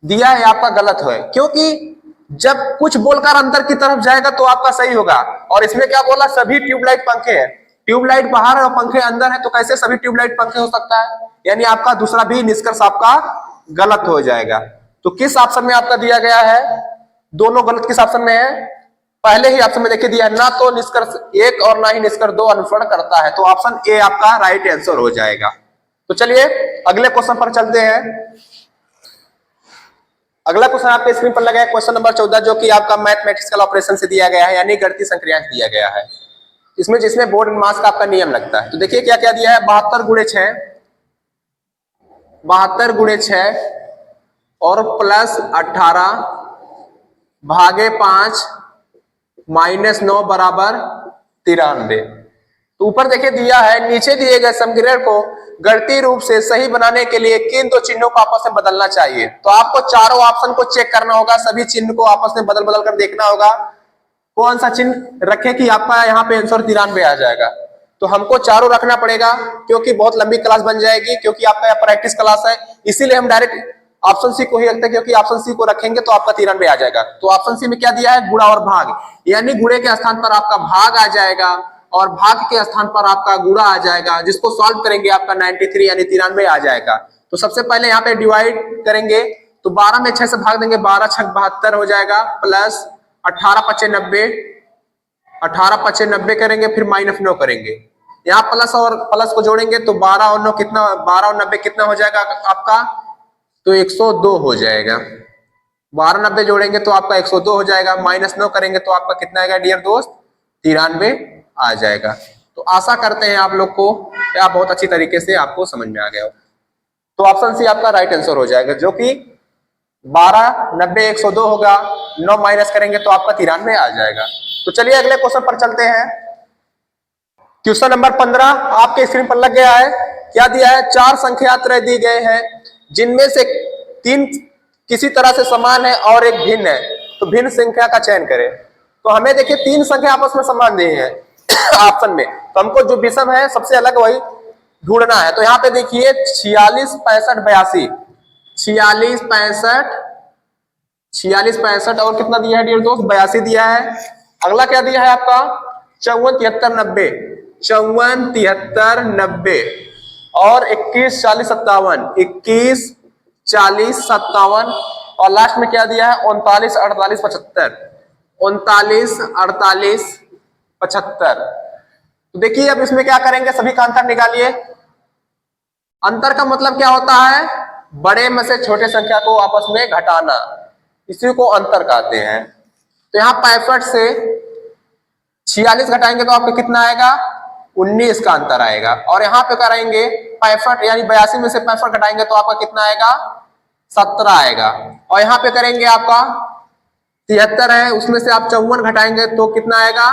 दिया है आपका गलत है, क्योंकि जब कुछ बोलकर अंदर की तरफ जाएगा तो आपका सही होगा। और इसमें क्या बोला? सभी ट्यूबलाइट पंखे हैं। ट्यूबलाइट बाहर है और पंखे अंदर है, तो कैसे सभी ट्यूबलाइट पंखे हो सकता है? यानी आपका दूसरा भी निष्कर्ष आपका गलत हो जाएगा। तो किस ऑप्शन में आपका दिया गया है? दोनों गलत किस ऑप्शन में है? पहले ही ऑप्शन में देखिए दिया, ना तो निष्कर्ष 1 और ना ही निष्कर्ष 2 अनुसरण करता है, तो ऑप्शन ए आपका राइट आंसर हो जाएगा। तो चलिए अगले क्वेश्चन पर चलते हैं। अगला क्वेश्चन आपके स्क्रीन पर लगा है, क्वेश्चन नंबर 14, जो कि आपका मैथमेटिकल ऑपरेशन से दिया गया है, यानी गणितीय संक्रियांक दिया गया है। इसमें जिसमें बोर्ड मास का आपका नियम लगता है। तो देखिए क्या क्या दिया है, 72 गुणे 6, 72 गुणे 6 और प्लस 18 भागे 5 माइनस 9 बराबर 93। तो ऊपर देखिए दिया है, नीचे दिए गए समग्र को गणितीय रूप से सही बनाने के लिए किन दो चिन्हों को आपस में बदलना चाहिए। तो आपको चारों ऑप्शन को चेक करना होगा, सभी चिन्ह को आपस में बदल बदल कर देखना होगा कौन सा चिन्ह रखे कि आपका यहाँ पे आंसर 93 आ जाएगा। तो हमको चारों रखना पड़ेगा, क्योंकि बहुत लंबी क्लास बन जाएगी, क्योंकि आपका प्रैक्टिस क्लास है, इसीलिए हम डायरेक्ट ऑप्शन सी को ही रखते हैं, क्योंकि ऑप्शन सी को रखेंगे तो आपका 93 आ जाएगा। तो ऑप्शन सी में क्या दिया है? गुणा और भाग, यानी गुणे के स्थान पर आपका भाग आ जाएगा और भाग के स्थान पर आपका गुणा आ जाएगा, जिसको सॉल्व करेंगे आपका 93 यानी 93 आ जाएगा। तो सबसे पहले यहाँ पे डिवाइड करेंगे, तो 12 में 6 से भाग देंगे, 12 6 72 हो जाएगा, प्लस 18 5 90, 18 5 90 करेंगे, फिर माइनस 9 करेंगे। यहाँ प्लस और प्लस को जोड़ेंगे तो 12 और 9 कितना, 12 और 90 कितना हो जाएगा आपका? तो 102 हो जाएगा। 12 90 जोड़ेंगे तो आपका 102 हो जाएगा, माइनस 9 करेंगे तो आपका कितना आएगा डियर दोस्त? 93 आ जाएगा। तो आशा करते हैं आप लोग को क्या बहुत अच्छी तरीके से आपको समझ में आ गया हो। तो ऑप्शन सी आपका राइट आंसर हो जाएगा, जो कि 12 90 102 होगा, 9 माइनस करेंगे तो आपका 93 आ जाएगा। तो चलिए अगले क्वेश्चन पर चलते हैं। क्वेश्चन नंबर 15 आपके स्क्रीन पर लग गया है। क्या दिया है? 4 संख्यात्रय दी गए हैं, जिनमें से 3 किसी तरह से समान है और एक भिन्न है, तो भिन्न संख्या का चयन करें। तो हमें देखिए 3 संख्या आपस में समान दी है ऑप्शन में, तो हमको जो विषम है सबसे अलग वही ढूंढना है। तो यहाँ पे देखिए 46 65 82, 46 65 और कितना दिया है डियर दोस्त? 82 दिया है। अगला क्या दिया है आपका? 54 73 90, 54 73 90 और 21 40 57, 21 40 57 और लास्ट में क्या दिया है? 39 48 75, 39 48 75। तो देखिए अब इसमें क्या करेंगे, सभी का अंतर निकालिए। अंतर का मतलब क्या होता है? बड़े में से छोटे संख्या को आपस में घटाना, इसी को अंतर कहते हैं। तो यहाँ 65 से 46 घटाएंगे तो आपको कितना आएगा? 19 का अंतर आएगा। और यहाँ पे करेंगे 65 यानी 82 में से 65 घटाएंगे तो आपका कितना आएगा? 17 आएगा। और यहाँ पे करेंगे आपका 73 है, उसमें से आप 54 घटाएंगे तो कितना आएगा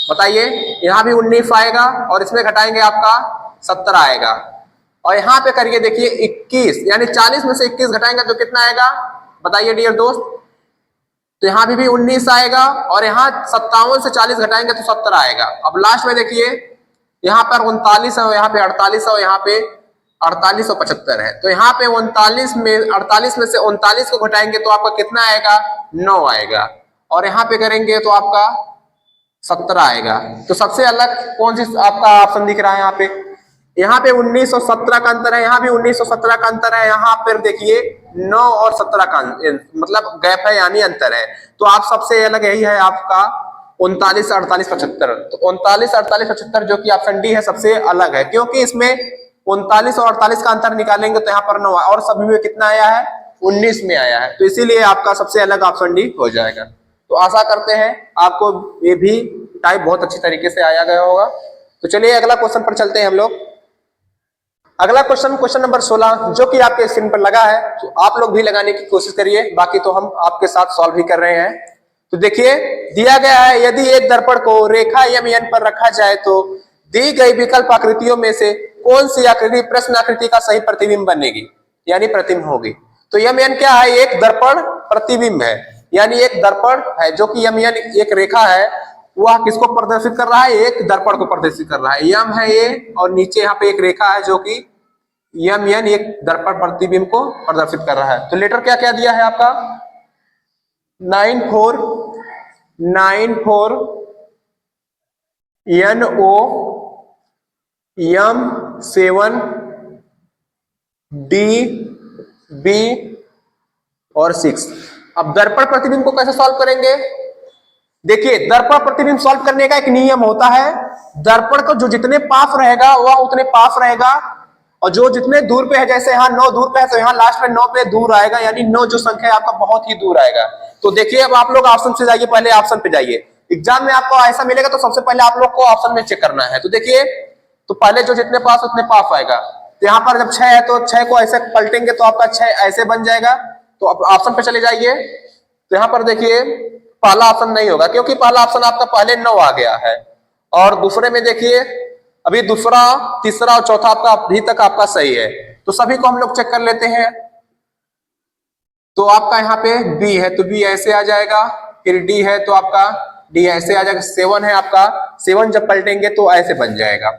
बताइए? यहाँ भी 19 आएगा और इसमें घटाएंगे आपका 17 आएगा। और यहाँ पे करिए देखिए 21 यानी 40 में से 21 घटाएंगे तो कितना आएगा बताइए डियर दोस्त? तो यहाँ भी 19 आएगा और यहाँ 57 से 40 घटाएंगे तो 17 आएगा। अब लास्ट में देखिए यहाँ पर 39 है, यहाँ पे 48 है, यहाँ पे 48 और 75 है। तो यहाँ पे 48 में से 39 को घटाएंगे तो आपका कितना आएगा? 9 आएगा। और यहाँ पे करेंगे तो आपका 17 आएगा। तो सबसे अलग कौन सी आपका ऑप्शन दिख रहा है? यहाँ पे 19 और 17 का अंतर है, यहाँ भी 19 और 17 का अंतर है, यहाँ पर देखिए 9 और 17 का मतलब गैप है यानी अंतर है। तो आप सबसे अलग यही है आपका 39, 48, 75। तो 39, 48, 75 जो कि ऑप्शन डी है सबसे अलग है, क्योंकि इसमें 39 और 48 का अंतर निकालेंगे तो यहाँ पर 9 और सभी में कितना आया है, 19 में आया है, तो इसीलिए आपका सबसे अलग ऑप्शन डी हो जाएगा। तो आशा करते हैं आपको ये भी टाइप बहुत अच्छी तरीके से आया गया होगा। तो चलिए अगला क्वेश्चन पर चलते हैं हम लोग। अगला क्वेश्चन, क्वेश्चन नंबर 16 जो कि आपके स्क्रीन पर लगा है, तो आप लोग भी लगाने की कोशिश करिए, बाकी तो हम आपके साथ सॉल्व भी कर रहे हैं। तो देखिए दिया गया है, यदि एक दर्पण को रेखा MN पर रखा जाए तो दी गई विकल्प आकृतियों में से कौन सी आकृति प्रश्न आकृति का सही प्रतिबिंब बनेगी, यानी प्रतिबिंब होगी। तो MN क्या है, एक दर्पण प्रतिबिंब है, यानी एक दर्पण है जो कि MN एक रेखा है, वह किसको प्रदर्शित कर रहा है, एक दर्पण को प्रदर्शित कर रहा है। यम है ये और नीचे यहाँ पे एक रेखा है जो कि MN एक दर्पण प्रतिबिंब को प्रदर्शित कर रहा है। तो लेटर क्या क्या दिया है आपका 94 NO M7 DB और 6। अब दर्पण प्रतिबिंब को कैसे सॉल्व करेंगे, देखिए दर्पण प्रतिबिंब सॉल्व करने का एक नियम होता है, दर्पण को जो जितने पास रहेगा वह उतने पास रहेगा, और जो जितने दूर पे है, जैसे यहाँ 9 दूर पे है तो यहाँ लास्ट में 9 पे दूर आएगा, यानी 9 जो संख्या है आपका बहुत ही दूर आएगा। तो देखिए अब आप लोग ऑप्शन से जाइए, पहले ऑप्शन पे जाइए। एग्जाम में आपको ऐसा मिलेगा तो सबसे पहले आप लोग को ऑप्शन में चेक करना है। तो देखिए तो पहले जो जितने पास उतने पास आएगा, तो यहाँ पर जब 6 है तो 6 को ऐसे पलटेंगे तो आपका 6 ऐसे बन जाएगा। तो अब ऑप्शन पे चले जाइए, तो यहाँ पर देखिए पहला ऑप्शन नहीं होगा, क्योंकि पहला ऑप्शन आपका पहले 9 आ गया है, और दूसरे में देखिए अभी दूसरा, तीसरा और चौथा आपका अभी तक आपका सही है। तो सभी को हम लोग चेक कर लेते हैं। तो आपका यहाँ पे बी है तो बी ऐसे आ जाएगा, फिर डी है तो आपका डी ऐसे आ जाएगा, 7 है आपका 7 जब पलटेंगे तो ऐसे बन जाएगा,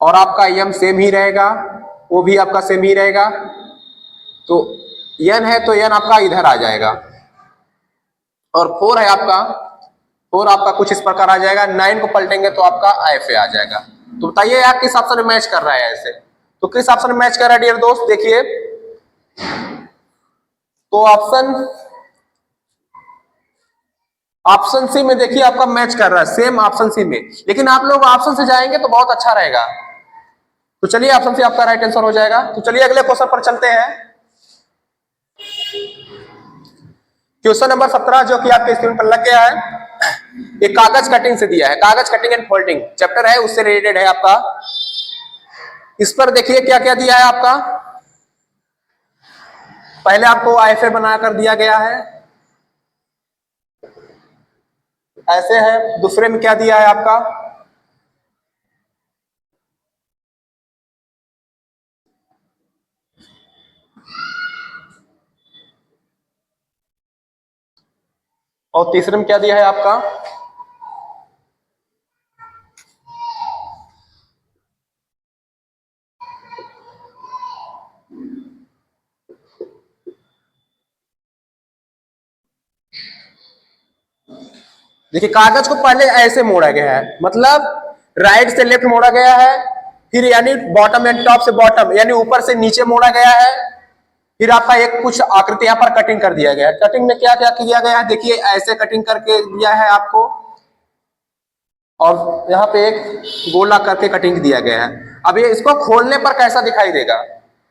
और आपका एम सेम ही रहेगा, वो भी आपका सेम ही रहेगा। तो एन है तो एन आपका इधर आ जाएगा, और 4 है आपका, 4 आपका कुछ इस प्रकार आ जाएगा, 9 को पलटेंगे तो आपका ऐसे आ जाएगा। तो बताइए यार किस ऑप्शन में मैच कर रहा है ऐसे, तो किस ऑप्शन में मैच कर रहा है डियर दोस्त, देखिए तो ऑप्शन सी में देखिए आपका मैच कर रहा है, सेम ऑप्शन सी में, लेकिन आप लोग ऑप्शन से जाएंगे तो बहुत अच्छा रहेगा। तो चलिए ऑप्शन सी आपका राइट आंसर हो जाएगा। तो चलिए अगले क्वेश्चन पर चलते हैं। क्वेश्चन नंबर 17 जो कि आपके स्क्रीन पर लग गया है, ये कागज कटिंग से दिया है, कागज कटिंग एंड फोल्डिंग चैप्टर है, उससे रिलेटेड है आपका। इस पर देखिए क्या क्या दिया है आपका, पहले आपको ऐसे बनाकर दिया गया है, ऐसे है। दूसरे में क्या दिया है आपका, और तीसरे में क्या दिया है आपका, देखिए कागज को पहले ऐसे मोड़ा गया है, मतलब राइट से लेफ्ट मोड़ा गया है, फिर यानी बॉटम एंड टॉप से बॉटम यानी ऊपर से नीचे मोड़ा गया है, फिर आपका एक कुछ आकृति यहाँ पर कटिंग कर दिया गया है। कटिंग में क्या क्या किया गया है, देखिए ऐसे कटिंग करके दिया है आपको, और यहाँ पे एक गोला करके कटिंग दिया गया है। अब ये इसको खोलने पर कैसा दिखाई देगा,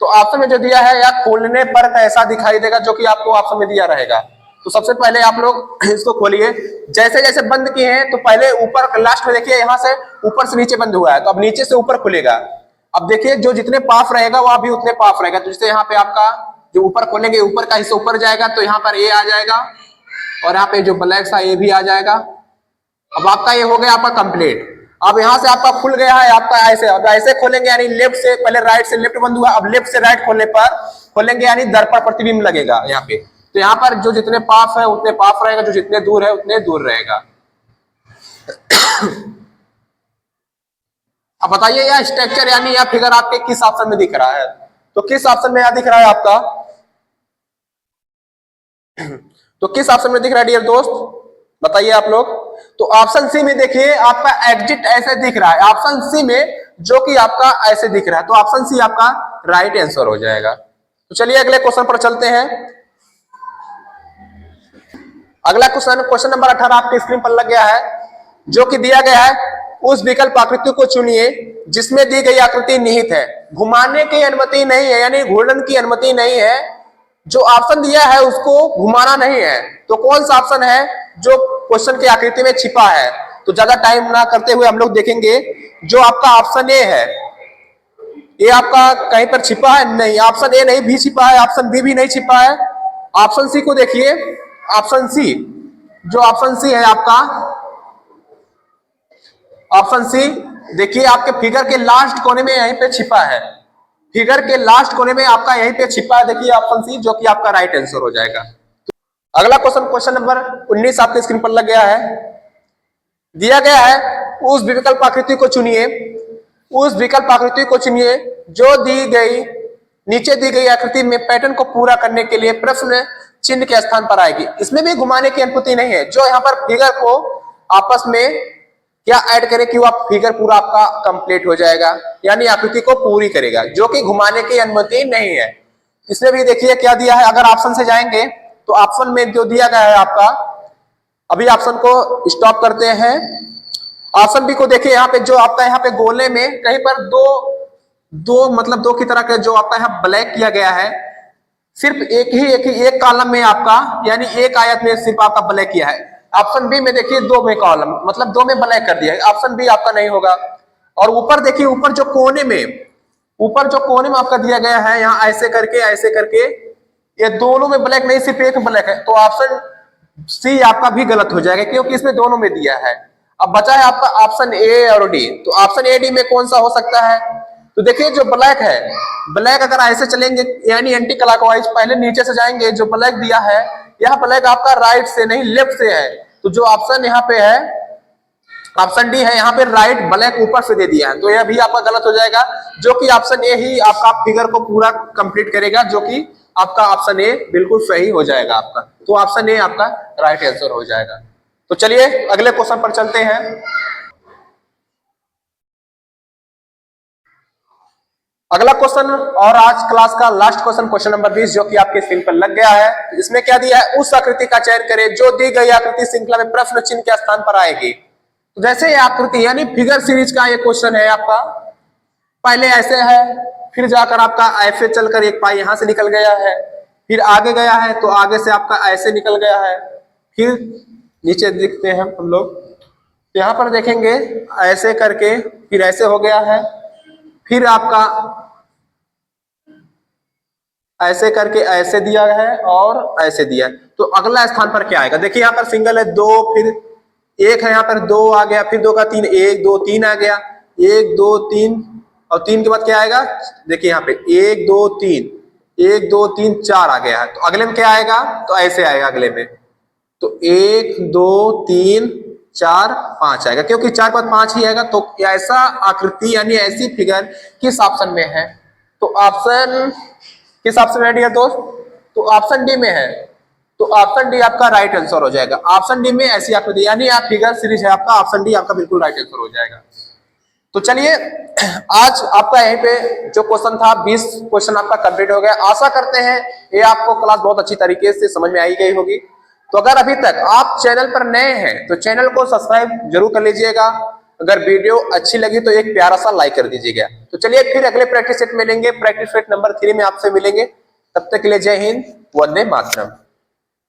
तो ऑप्शन में जो दिया है या खोलने पर कैसा दिखाई देगा, जो कि आपको ऑप्शन में दिया रहेगा। तो सबसे पहले आप लोग इसको खोलिए, जैसे जैसे बंद किए हैं तो पहले ऊपर लास्ट में देखिए यहाँ से ऊपर से नीचे बंद हुआ है, तो अब नीचे से ऊपर खुलेगा। अब देखिए जो जितने पास रहेगा वह भी उतने पास रहेगा, तो जैसे यहाँ पे आपका जो ऊपर खोलेंगे ऊपर का हिस्सा ऊपर जाएगा, तो यहाँ पर ए आ जाएगा, और यहाँ पे जो ब्लैक सा ए भी आ जाएगा। अब आपका ये हो गया आपका कंप्लीट। अब यहाँ से आपका खुल गया है आपका ऐसे, अब ऐसे खोलेंगे यानी लेफ्ट से, पहले राइट से लेफ्ट बंद हुआ, अब लेफ्ट से राइट खोलने पर खोलेंगे यानी दर्पण प्रतिबिंब लगेगा यहाँ पे। तो यहाँ पर जो जितने पास है उतने पास रहेगा, जो जितने दूर है उतने दूर रहेगा। अब बताइए यह स्ट्रक्चर यानी यह फिगर आपके किस ऑप्शन में दिख रहा है, तो किस ऑप्शन में यह दिख रहा है आपका, तो किस ऑप्शन में दिख रहा है डियर दोस्त, बताइए आप लोग। तो ऑप्शन सी में देखिए आपका एग्जिट ऐसे दिख रहा है, ऑप्शन सी में जो कि आपका ऐसे दिख रहा है, तो ऑप्शन सी आपका राइट आंसर हो जाएगा। तो चलिए अगले क्वेश्चन पर चलते हैं। अगला क्वेश्चन नंबर 18 आपके स्क्रीन पर लग गया है, जो कि दिया गया है उस विकल्प आकृति को चुनिए जिसमें दी गई आकृति निहित है। घुमाने की अनुमति नहीं है, यानी घूर्णन की अनुमति नहीं है। जो ऑप्शन दिया है उसको घुमाना नहीं है, तो कौन सा ऑप्शन है जो क्वेश्चन की आकृति में छिपा है? तो ज्यादा टाइम ना करते हुए हम लोग देखेंगे, जो आपका ऑप्शन ए है, ये आपका कहीं पर छिपा है? नहीं, ऑप्शन ए नहीं भी छिपा है, ऑप्शन बी भी नहीं छिपा है। ऑप्शन सी को देखिए, ऑप्शन सी, जो ऑप्शन सी है आपका, ऑप्शन सी देखिए आपके फिगर के लास्ट कोने में यहीं पे छिपा है, फिगर के लास्ट कोने में आपका यहीं पे छिपा है, देखिए ऑप्शन सी, जो कि आपका राइट आंसर हो जाएगा। अगला क्वेश्चन नंबर 19 आपके स्क्रीन पर लग गया है। दिया गया है उस विकल्प आकृति को चुनिए, उस विकल्प आकृति को चुनिए जो दी गई नीचे दी गई आकृति में पैटर्न को पूरा करने के लिए प्रश्न चिन्ह के स्थान पर आएगी। इसमें भी घुमाने की अनुमति नहीं है। जो यहाँ पर फिगर को आपस में क्या ऐड करे कि वो आप फिगर पूरा आपका कंप्लीट हो जाएगा, यानी आकृति को पूरी करेगा, जो कि घुमाने की अनुमति नहीं है। इसमें भी देखिए क्या दिया है। अगर ऑप्शन से जाएंगे तो ऑप्शन में जो दिया गया है आपका, अभी ऑप्शन को स्टॉप करते हैं। ऑप्शन बी को देखिए, यहाँ पे जो आपका यहाँ पे गोले में कहीं पर दो की तरह का जो आपका यहाँ ब्लैक किया गया है, सिर्फ एक कॉलम में आपका, यानी एक आयत में सिर्फ आपका ब्लैक किया है। ऑप्शन बी में देखिए 2 में कॉलम, मतलब 2 में ब्लैक कर दिया है। ऑप्शन बी आपका नहीं होगा। और ऊपर देखिए, ऊपर जो कोने में आपका दिया गया है, यहाँ ऐसे करके ये दोनों में ब्लैक नहीं, सिर्फ एक में ब्लैक है, तो ऑप्शन सी आपका भी गलत हो जाएगा, क्योंकि इसमें दोनों में दिया है। अब बचा है आपका ऑप्शन ए और डी। तो ऑप्शन ए डी में कौन सा हो सकता है? तो देखिए जो ब्लैक है, ब्लैक अगर ऐसे चलेंगे यानी एंटी क्लॉकवाइज, पहले नीचे से जाएंगे, जो ब्लैक दिया है, यह ब्लैक आपका राइट से नहीं लेफ्ट से है। तो जो ऑप्शन यहाँ पे है, ऑप्शन डी है, यहाँ पे राइट ब्लैक ऊपर से दे दिया है, तो यह भी आपका गलत हो जाएगा, जो कि ऑप्शन ए ही आपका फिगर को पूरा कंप्लीट करेगा, जो कि आपका ऑप्शन ए बिल्कुल सही हो जाएगा आपका। तो ऑप्शन ए आपका राइट आंसर हो जाएगा। तो चलिए अगले क्वेश्चन पर चलते हैं। अगला क्वेश्चन और आज क्लास का लास्ट क्वेश्चन नंबर 20, जो कि आपके स्क्रीन पर लग गया है। इसमें क्या दिया है? उस आकृति का चयन करें जो दी गई आकृति श्रृंखला में प्रश्न चिन्ह के स्थान पर आएगी। तो जैसे ये आकृति यानी फिगर सीरीज का ये क्वेश्चन है आपका, पहले ऐसे है, फिर जाकर आपका ऐसे चलकर एक पाई यहां से निकल गया है, फिर आगे गया है तो आगे से आपका ऐसे निकल गया है, फिर नीचे देखते हैं हम लोग, यहाँ पर देखेंगे ऐसे करके फिर ऐसे हो गया है, फिर आपका ऐसे करके ऐसे दिया है और ऐसे दिया है। तो अगला स्थान पर क्या आएगा? देखिए यहाँ पर सिंगल है 2, फिर 1 है, यहाँ पर 2 आ गया, फिर 2 का 3, 1 2 3 आ गया, 1 2 3, और 3 के बाद क्या आएगा? देखिए यहाँ पे 1 2 3, 1 2 3 4 आ गया है। तो अगले में क्या आएगा? तो ऐसे आएगा अगले में, तो 1 2 3 4 5 आएगा, क्योंकि 4 के बाद 5 ही आएगा। तो ऐसा आकृति यानी ऐसी फिगर किस ऑप्शन में है? तो ऑप्शन किस ऑप्शन में है दोस्त? तो ऑप्शन डी में है। तो ऑप्शन डी आपका राइट आंसर हो जाएगा। ऑप्शन डी में ऐसी आकृति यानी आप फिगर सीरीज है आपका, ऑप्शन डी आपका बिल्कुल राइट आंसर हो जाएगा। तो चलिए आज आपका यहीं पे जो क्वेश्चन था 20 क्वेश्चन आपका कंप्लीट हो गया। आशा करते हैं ये आपको क्लास बहुत अच्छी तरीके से समझ में आई गई होगी। तो अगर अभी तक आप चैनल पर नए हैं तो चैनल को सब्सक्राइब जरूर कर लीजिएगा। अगर वीडियो अच्छी लगी तो एक प्यारा सा लाइक कर दीजिएगा। तो चलिए फिर अगले प्रैक्टिस सेट मिलेंगे, प्रैक्टिस सेट नंबर 3 में आपसे मिलेंगे। तब तक के लिए जय हिंद, वंदे मातरम।